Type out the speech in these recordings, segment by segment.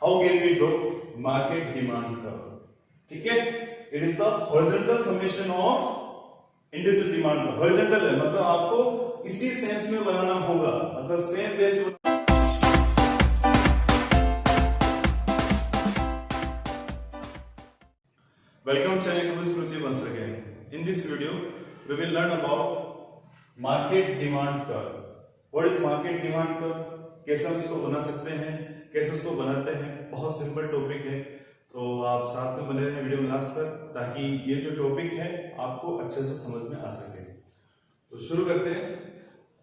How can we draw market demand curve? ठीक है, it is the horizontal summation of individual demand curve. Horizontal है मतलब आपको इसी सेंस में बनाना होगा, मतलब same base. Welcome to Kuruchi once again. In this video, we will learn about market demand curve. What is market demand curve? कैसे हम इसको बना सकते हैं, कैसे उसको बनाते हैं, बहुत सिंपल टॉपिक है। तो आप साथ में बने रहें वीडियो में लास्ट तक, ताकि ये जो टॉपिक है आपको अच्छे से समझ में आ सके। तो शुरू करते हैं।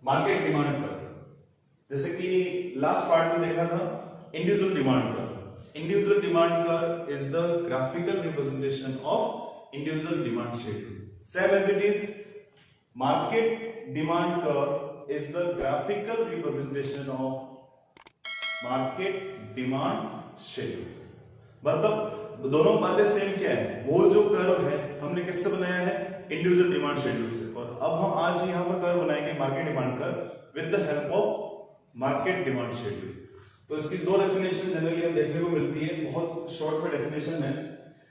मार्केट डिमांड कर्व, जैसे कि लास्ट पार्ट में देखा था individual demand curve. Individual demand curve is the graphical representation of individual demand schedule. Same as it is, market demand curve is the graphical representation of market demand schedule. मतलब दोनों बातें same क्या है, वो जो कर्व है हमने किससे बनाया है, इंडिविजुअल डिमांड शेड्यूल से। और अब हम आज यहाँ पर कर्व बनाएंगे market demand curve with the help of market demand schedule. तो इसकी दो डेफिनेशन जनरली हम देखने को मिलती है, बहुत शॉर्ट में डेफिनेशन है।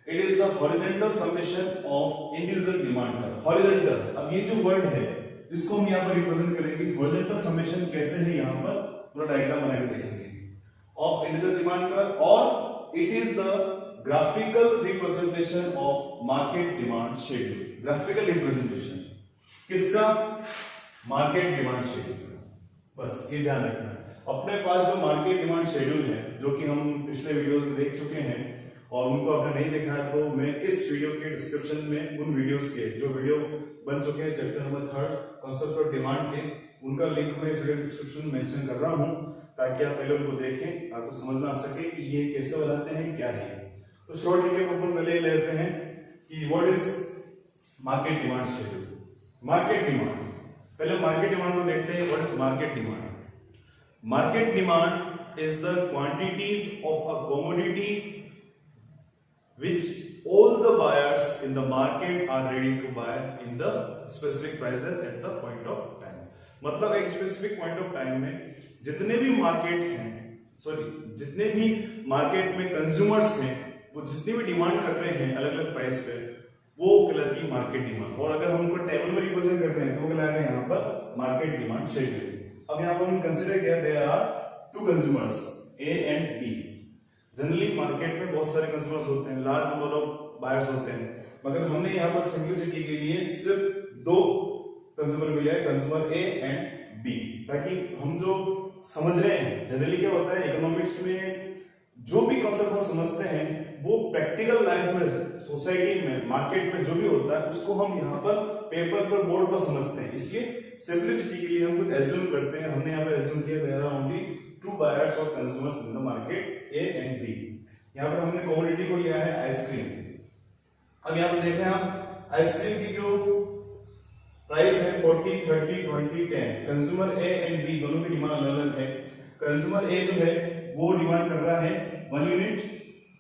It is the horizontal summation of individual demand curve. Horizontal, अब ये जो वर्ड है इसको हम यहाँ पर रिप्रेजेंट करेंगे। हॉरिजॉन्टल समेशन कैसे है, यहाँ पर पूरा डायग्राम बना के देखेंगे ऑफ इंडिविजुअल डिमांड कर्व, और it is the graphical representation of market demand schedule. Graphical representation किसका, मार्केट डिमांड शेड्यूल। बस ये ध्यान रखना, अपने पास जो मार्केट डिमांड शेड्यूल है, जो कि हम पिछले वीडियोस में देख चुके हैं, और उनको आपने नहीं देखा है तो मैं इस वीडियो के डिस्क्रिप्शन में उन वीडियोस के जो वीडियो बन चुके हैं chapter number 3 concept of demand के, उनका लिंक मैं इस वीडियो डिस्क्रिप्शन में मेंशन कर रहा हूं, ताकि आप पहले उनको देखें, आपको समझ में आ सके कि ये कैसे बनाते हैं, क्या है। तो शॉर्ट रिकैप अपन पहले लेते हैं कि what is market demand schedule. Market demand, पहले मार्केट डिमांड को देखते हैं। What is market demand? Market demand is the quantities of a commodity which all the buyers in the market are ready to buy in the specific prices at the point of time. मतलब एक specific point of time में जितने भी market हैं, जितने भी market में consumers हैं, वो जितनी भी डिमांड कर रहे हैं अलग अलग प्राइस पे, वो कहलाती है मार्केट डिमांड। और अगर हम उनको टेबल में रिप्रेजेंट कर रहे हैं तो वो कहलाएगा यहाँ पर मार्केट डिमांड शेड्यूल। अब यहाँ पर हम कंसीडर किया there are two consumers A and B. Generally market में बहुत सारे कंज्यूमर्स होते हैं, लार्ज नंबर ऑफ बायर्स होते हैं, मगर हमने यहाँ पर सिंपलिसिटी के लिए सिर्फ दो कंज्यूमर मिले हैं, कंज्यूमर ए एंड बी, ताकि हम जो समझ रहे हैं, जनरली क्या होता है इकोनॉमिक्स में जो भी कॉन्सेप्ट हम समझते हैं वो प्रैक्टिकल लाइफ में, सोसाइटी में, मार्केट में जो भी होता है उसको हम यहाँ पर पेपर पर, बोर्ड पर समझते हैं। इसलिए सिंपलिसिटी के लिए हम कुछ एज्यूम करते हैं। हमने यहाँ पर एज्यूम किया there are only two buyers और consumers in the market A and B. यहाँ पर हमने कमोडिटी को लिया है आइसक्रीम। अब यहाँ पर देखें आप, आइसक्रीम की जो प्राइस है 40, 30, 20, 10। कंज्यूमर ए एंड बी दोनों की डिमांड अलग अलग है। कंज्यूमर ए जो है वो डिमांड कर रहा है 1 यूनिट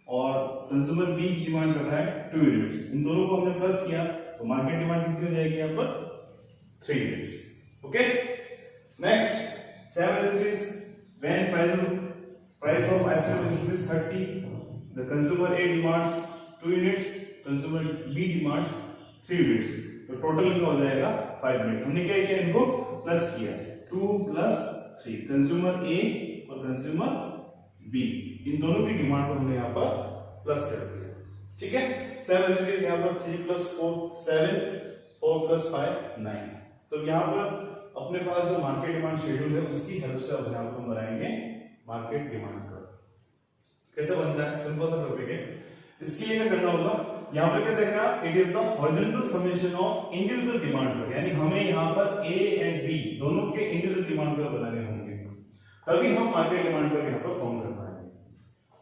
और कंज्यूमर बी की डिमांड कर रहा है 2 यूनिट्स। इन दोनों को हमने प्लस किया तो मार्केट डिमांड कितनी हो जाएगी यहाँ पर 3 units. Okay, next same as it is when price of ice cream is 30, the consumer A demands 2 units, consumer B demands 3 units, तो टोटल इनका हो जाएगा 5 यूनिट। हमने क्या किया, इनको प्लस किया 2 + 3, कंज्यूमर ए और कंज्यूमर बी, इन दोनों की डिमांड को हमने यहाँ पर प्लस कर दिया। ठीक है, 7 एज इट इज, यहाँ पर 3 + 4 7, 4 + 5 9। तो यहाँ पर अपने पास जो मार्केट डिमांड शेड्यूल है उसकी हेल्प से अब यहाँ पर हम बनाएंगे मार्केट डिमांड कर्व। कैसे बनता है, सिंपल सा टॉपिक है। इसके लिए क्या करना होगा, यहाँ पर क्या देखना, it is the horizontal summation of individual demand curve, यानी हमें यहाँ पर ए एंड बी दोनों के इंडिविजुअल डिमांड कर्व बनाने होंगे, तभी हम मार्केट डिमांड कर्व यहाँ पर फॉर्म कर पाएंगे।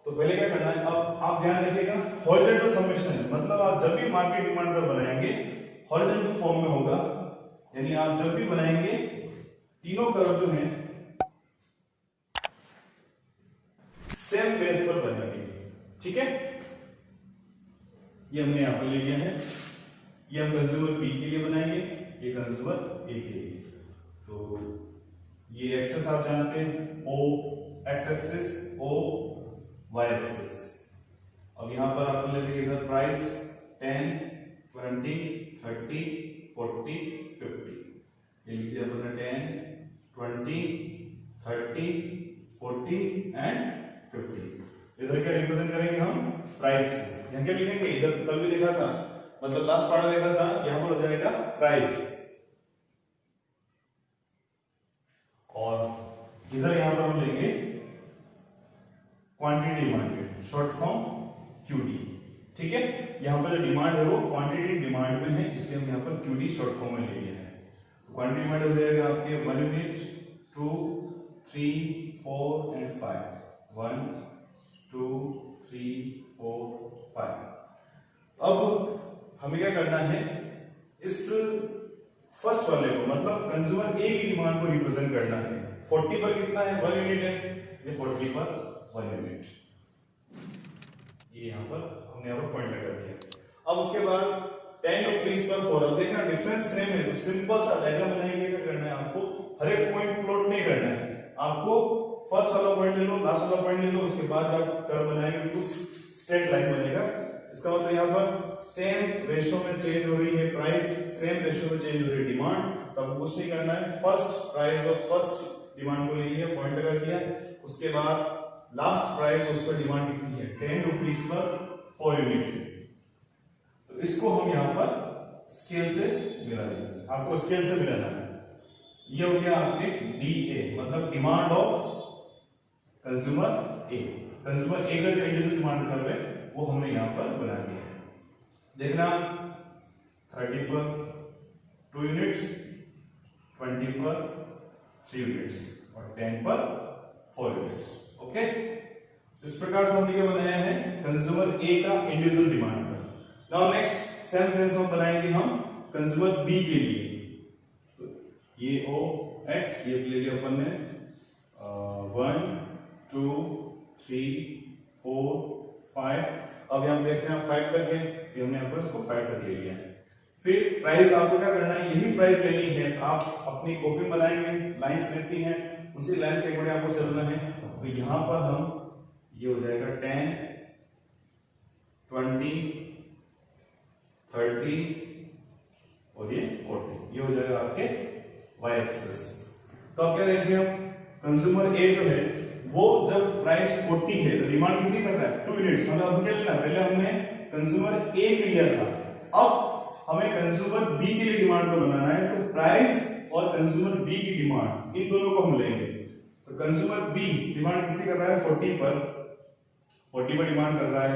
तो पहले क्या करना है, अब आप ध्यान रखिएगा, हॉरिजॉन्टल समेशन मतलब आप जब भी मार्केट डिमांड कर्व बनाएंगे हॉरिजॉन्टल फॉर्म में होगा, यानी आप जब भी बनाएंगे तीनों कर्व जो हैं सेम बेस पर बनेंगे। ठीक है, ये हमने यहां पर ले लिया है, ये हम कंज्यूमर बी के लिए बनाएंगे, ये कंज्यूमर ए के लिए। तो ये एक्सेस आप जानते हैं, ओ एक्स एक्सिस, ओ y एक्सिस। अब यहाँ पर आपको ले लेंगे इधर प्राइस 10, 20, 30, 40, 50। ये लिख दिया अपने 10, 20, 30, 40 एंड 50। इधर क्या रिप्रेजेंट करेंगे हम? प्राइस को। यहाँ क्या लिखेंगे? इधर कल भी देखा था, मतलब लास्ट पार्ट में देखा था, यहाँ पर हो जाएगा प्राइस, और इधर यहाँ पर हम लेंगे quantity demanded, short form QD. ठीक है, यहाँ पर जो डिमांड है वो क्वांटिटी डिमांड में है, इसलिए हम यहाँ पर क्यूडी शॉर्ट फॉर्म में ले लिया है। क्वांटिटी डिमांड हो जाएगा आपके 1 यूनिट, 2, 3, 4 एंड 5। 1, 2, 3, 4, 5। अब हमें क्या करना है, इस फर्स्ट वाले को, मतलब कंज्यूमर ए की डिमांड को रिप्रेजेंट करना है। 40 पर कितना है? 1 यूनिट है, ये 40 पर 1 यूनिट, ये यहाँ पर हमने यहाँ पर पॉइंट लगा दिया। अब उसके बाद 10 रुपीज पर 4। अब देखना डिफरेंस सेम है, तो सिंपल सा डायग्राम बनाएंगे। क्या करना है आपको? हर एक पॉइंट प्लॉट नहीं करना है आपको, फर्स्ट वाला पॉइंट ले लो, लास्ट वाला पॉइंट ले लो, उसके बाद जब कर्व बनाएंगे कुछ स्ट्रेट लाइन बनेगा। इसका मतलब यहाँ पर सेम रेशियो में चेंज हो रही है प्राइस, सेम रेशियो में चेंज हो रही है डिमांड, तो आपको कुछ नहीं करना है, फर्स्ट प्राइस और फर्स्ट डिमांड को ले लिया, पॉइंट लगा दिया। उसके बाद लास्ट प्राइस, उस पर डिमांड कितनी है? 10 रुपीज पर 4 यूनिट। तो इसको हम यहाँ पर स्केल से मिला देंगे, आपको स्केल से मिलाना है। ये हो गया आपके DA, मतलब demand of consumer A. Consumer A का जो इंडिविजुअल डिमांड कर्व है वो हमने यहाँ पर बना दिया है। देखना 30 पर 2 यूनिट्स, 20 पर 3 यूनिट्स और 10 पर 4 यूनिट्स। ओके, इस प्रकार से हमने क्या बनाया है? कंज्यूमर ए का individual demand curve. Now next same sense में बनाएंगे हम कंज्यूमर बी के लिए। तो ये ओ एक्स, ये ले लिया अपन ने 1, 2, 3, 4, 5। अब यहाँ देख रहे हैं 5 तक है, फिर हमने यहाँ पर इसको 5 तक ले लिया है। फिर प्राइस आपको क्या करना है? यही प्राइस लेनी है, आप अपनी कॉपी बनाएंगे, लाइंस लेती हैं, उसी लाइंस के अकॉर्डिंग आपको चलना है। तो यहाँ पर हम, ये हो जाएगा 10, 20, 30 और ये 40, ये हो जाएगा आपके y एक्सिस। तो अब क्या देख रहे हैं हम? कंज्यूमर ए जो है वो जब प्राइस 40 है तो डिमांड कितनी कर रहा है? 2 यूनिट्स। मतलब अब क्या लेना? पहले हमने कंज्यूमर ए के लिया था, अब हमें कंज्यूमर बी के लिए डिमांड को बनाना है। तो प्राइस और कंज्यूमर बी की डिमांड, इन दोनों को हम लेंगे। तो कंज्यूमर बी डिमांड कितनी कर रहा है? 40 पर डिमांड कर रहा है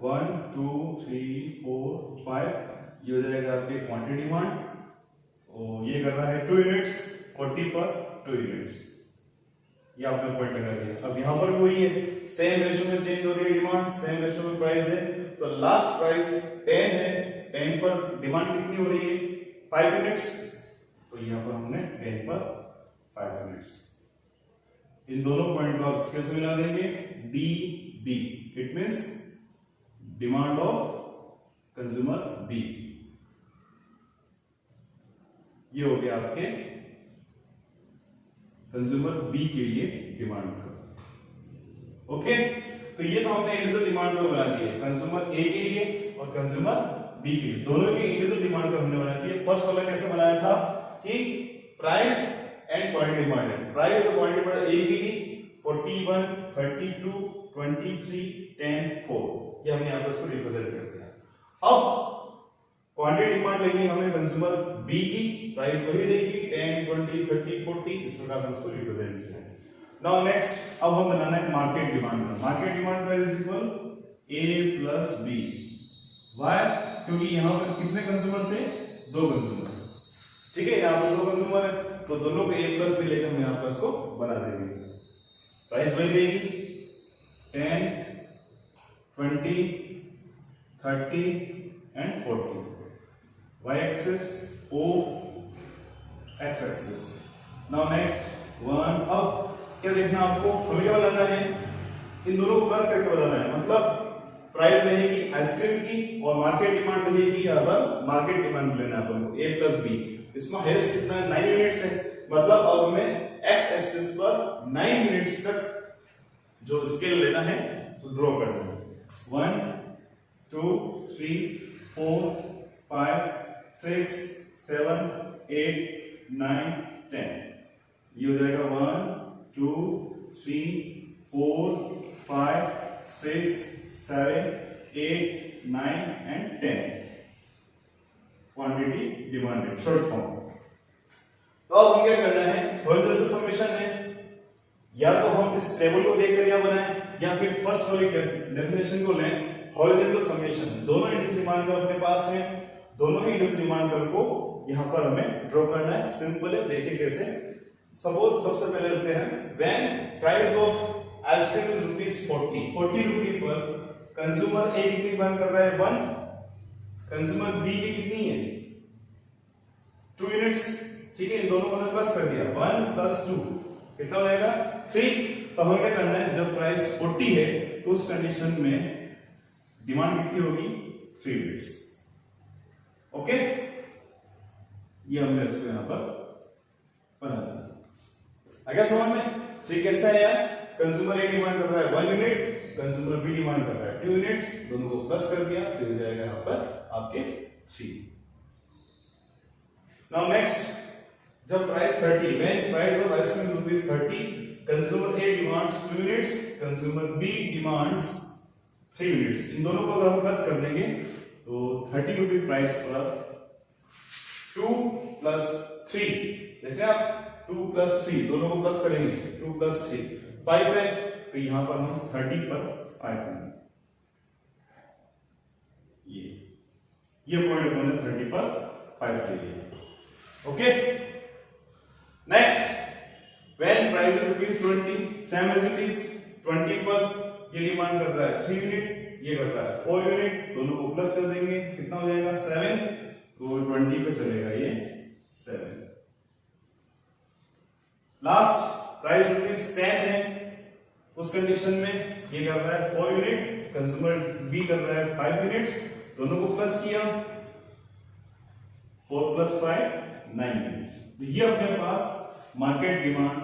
वो 1, 2, 3, 4, 5। ये हो जाएगा आपकी क्वांटिटी डिमांड, और ये कर रहा है 2 यूनिट्स, 40 पर 2 यूनिट्स। ये आपने पॉइंट लगा दिया। अब यहाँ पर वही है, सेम रेशियो में चेंज हो रही है डिमांड, सेम रेशियो में प्राइस है। तो लास्ट प्राइस 10 है, 10 पर डिमांड कितनी हो रही है? 5 यूनिट्स। तो यहाँ पर हमने 10 पर 5 यूनिट्स। इन दोनों पॉइंट को आप स्केल से मिला देंगे, D B, it means demand of consumer B. ये हो गया आपके कंज्यूमर बी के लिए डिमांड कर्व। ओके, तो ये तो हमने इंडिविजुअल डिमांड कर्व बना दिए, कंज्यूमर ए के लिए और कंज्यूमर बी के लिए, दोनों के इंडिविजुअल डिमांड कर्व हमने बना दिए। फर्स्ट वाला कैसे बनाया था कि प्राइस एंड क्वांटिटी डिमांड है, प्राइस और क्वांटिटी डिमांड ए के लिए 41, 32, 23, 10, 4, ये हमने यहां पर इसको रिप्रेजेंट कर दिया। अब क्वांटिटी डिमांड लेंगे हमें कंज्यूमर बी की, प्राइस वही देगी 10, 20, 30, 40, इस प्रकार से इसको रिप्रेजेंट किया है। नाउ नेक्स्ट, अब हम बनाना है मार्केट डिमांड का। मार्केट डिमांड का is equal A plus B. Why? क्योंकि यहां पर कितने कंज्यूमर थे? 2 कंज्यूमर, ठीक है, यहां पर 2 कंज्यूमर है, तो दोनों को ए प्लस बी लेकर हम यहां पर इसको बना देंगे। प्राइस वही देगी 10, 20, 30 and 40। y axis o x axis। Now next 1। अब क्या देखना आपको? हमें क्या बनाना है? इन दोनों को प्लस करके बनाना है, मतलब प्राइस रहेगी आइसक्रीम की और मार्केट डिमांड रहेगी, अब मार्केट डिमांड लेना है अपन को a प्लस b। इसमें हेल्स कितना है? 9 यूनिट्स है, मतलब अब हमें x एक्सिस पर 9 यूनिट्स तक जो स्केल लेना है तो ड्रॉ करना है 1 2 3 4 5 6 7 8 9 10। ये हो जाएगा 1 2 3 4 5 6 7 8 9 and 10 quantity demanded short form. तो अब हम क्या करना है, हॉरिजॉन्टल समेशन है, या तो हम इस टेबल को देखकर यहां बनाएं या फिर फर्स्ट वाली डेफिनेशन को लें। हॉरिजॉन्टल समेशन दोनों इंडिविजुअल डिमांड कर्व अपने पास है, दोनों ही इंडिविजुअल डिमांड कर्व को यहां पर हमें ड्रॉ करना है। सिंपल है, देखिए कैसे। सपोज सबसे पहले लेते हैं when price of ice cream is rupees 40 रुपये पर कंज्यूमर ए कितनी डिमांड कर रहा है 1, कंज्यूमर बी की कितनी है 2 यूनिट्स, ठीक है। इन दोनों को प्लस कर दिया 1 + 2 कितना हो जाएगा 3। तो हमें क्या करना है, जब प्राइस 40 है तो उस कंडीशन में डिमांड कितनी होगी 3 यूनिट्स। ओके, ये हमने इसको यहां पर बना दिया। आगे समझ में ठीक कैसा है यार, कंज्यूमर ए डिमांड कर रहा है 1 यूनिट, कंज्यूमर बी डिमांड कर रहा है 2 यूनिट्स, दोनों को प्लस कर दिया तो हो जाएगा यहां पर आपके 3। नाउ नेक्स्ट, जब price 30, when price of ice cream rupees 30, consumer A demands 2 units, consumer B demands 3 units. इन दोनों को अगर हम प्लस कर देंगे तो 30 रुपए प्राइस पर 2 + 3, देखिए आप 2 + 3 दोनों को प्लस करेंगे 2 + 3 5 है, तो यहां पर हम 30 पर 5 लेंगे। ये पॉइंट हमने 30 पर 5 ले लिया। Okay, next, when price is rupees 20, same as it is 20 पर ये डिमांड कर रहा है 3 यूनिट, ये कर रहा है 4 यूनिट, दोनों को प्लस कर देंगे कितना हो जाएगा 7, तो 20 पे चलेगा ये 7। लास्ट, प्राइस रुपीज 10 है, उस कंडीशन में ये कर रहा है 4 यूनिट, कंज्यूमर बी कर रहा है 5 यूनिट्स, दोनों को प्लस किया 4 + 5 9 यूनिट्स। तो ये अपने पास मार्केट डिमांड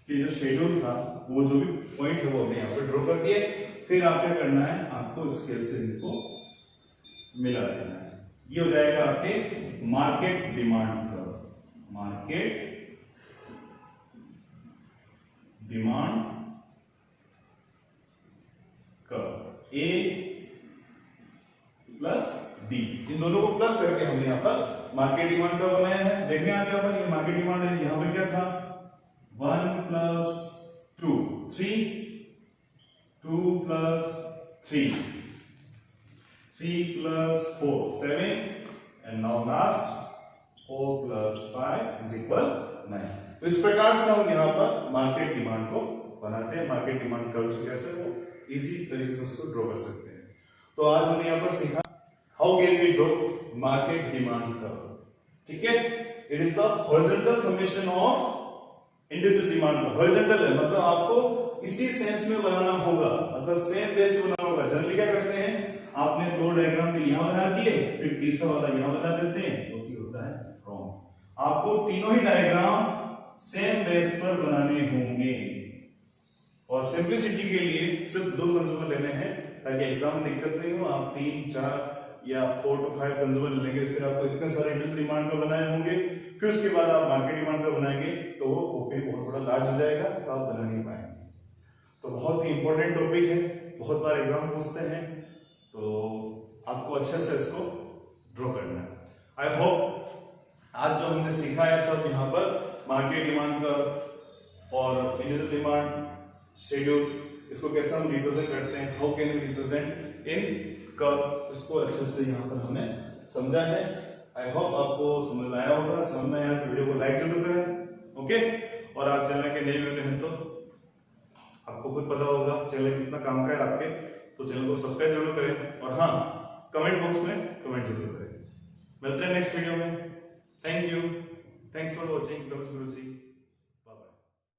के जो शेड्यूल था, वो जो भी पॉइंट है वो हमने यहाँ पे ड्रॉ कर दिए। फिर आप क्या करना है, आपको स्केल से इनको मिला देना है। ये हो जाएगा आपके market demand curve, market demand curve A plus B, इन दोनों को प्लस करके हमने यहां पर मार्केट डिमांड कर्व बनाया है। देखिए आप यहां पर ये मार्केट डिमांड है, यहां पर क्या था 1 + 2 3, 2 + 3 3 + 4 7, and now last 4 + 5 = 9। तो इस प्रकार से हम यहाँ पर मार्केट डिमांड को बनाते हैं। मार्केट डिमांड कर्व जो कैसे वो इजी तरीके से उसको ड्रॉ कर सकते हैं। तो आज हमने यहाँ पर सीखा how can we draw market demand curve, ठीक है। It is the horizontal summation of individual demand curve. Horizontal है मतलब आपको इसी सेंस में बनाना होगा, मतलब सेम बेस पे बनाना होगा। जनरली क्या करते हैं, आपने 2 डायग्राम तो यहाँ बना दिए, फिर तीसरा वाला यहाँ बना देते हैं, तो क्या होता है रॉन्ग। आपको तीनों ही डायग्राम सेम बेस पर बनाने होंगे, और सिंपलिसिटी के लिए सिर्फ 2 कंज्यूमर लेने हैं ताकि एग्जाम में दिक्कत नहीं हो। आप 3 4 या 4 to 5 कंज्यूमर लेंगे, फिर आपको इतने सारे इंडिविजुअल डिमांड का बनाने होंगे, फिर उसके बाद आप मार्केट डिमांड का बनाएंगे तो वो ओपी बहुत बड़ा लार्ज हो जाएगा, तो आप बना नहीं पाएंगे। तो बहुत ही इंपॉर्टेंट टॉपिक है, बहुत बार एग्जाम पूछते हैं, तो आपको अच्छे से इसको ड्रॉ करना है। आई होप आज जो हमने सीखा है सब यहाँ पर मार्केट डिमांड का और इंडिविजुअल डिमांड शेड्यूल, इसको कैसे हम रिप्रेजेंट करते हैं, how can we represent in curve, इसको अच्छे से यहाँ पर हमने समझा है। आई होप आपको समझ में आया होगा। समझ में आया तो वीडियो को लाइक जरूर करें, ओके। और आप चैनल के नए व्यूअर हैं तो आपको खुद पता होगा चैनल कितना काम का है आपके, तो चैनल को सब्सक्राइब जरूर करें, और हाँ कमेंट बॉक्स में कमेंट जरूर करें। मिलते हैं नेक्स्ट वीडियो में। Thank you, thanks for watching.